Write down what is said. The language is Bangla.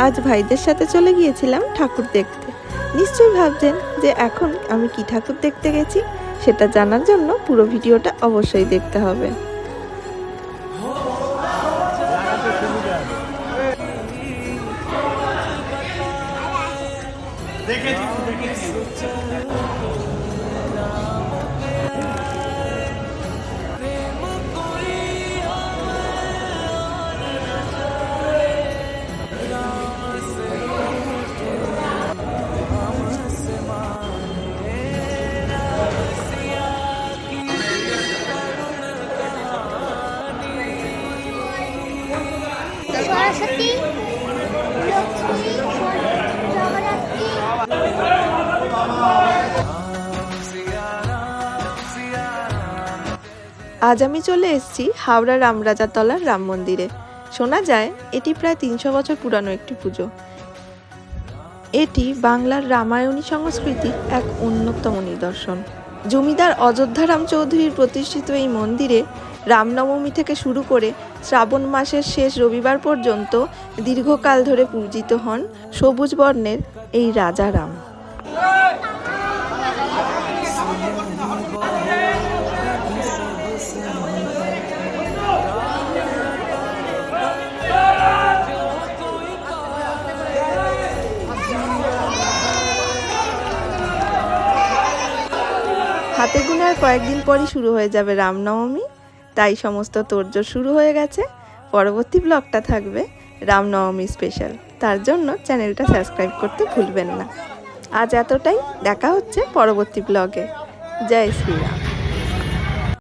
আজ ভাইদের সাথে চলে গিয়েছিলাম ঠাকুর দেখতে। নিশ্চয়ই ভাবছেন যে এখন আমি কি ঠাকুর দেখতে গেছি, সেটা জানার জন্য পুরো ভিডিওটা অবশ্যই দেখতে হবে। সরস্বতী, লক্ষ্মী, জগদ্ধাত্রী। আজ আমি চলে এসেছি হাওড়া রামরাজাতলার রাম মন্দিরে। শোনা যায় এটি প্রায় 300 বছর পুরানো একটি পুজো। এটি বাংলার রামায়ণী সংস্কৃতির এক অন্যতম নিদর্শন। জমিদার অযোধ্যারাম চৌধুরীর প্রতিষ্ঠিত এই মন্দিরে রামনবমী থেকে শুরু করে শ্রাবণ মাসের শেষ রবিবার পর্যন্ত দীর্ঘকাল ধরে পূজিত হন সবুজ বর্ণের এই রাজা রাম। হাতে গোনার কয়েকদিন পরই শুরু হয়ে যাবে রামনবমী, তাই সমস্ত তোড়জোড় শুরু হয়ে গেছে। পরবর্তী ব্লগটা থাকবে রামনবমী স্পেশাল, তার জন্য চ্যানেলটা সাবস্ক্রাইব করতে ভুলবেন না। আজ এতটাই, দেখা হচ্ছে পরবর্তী ব্লগে। জয় শ্রীরাম।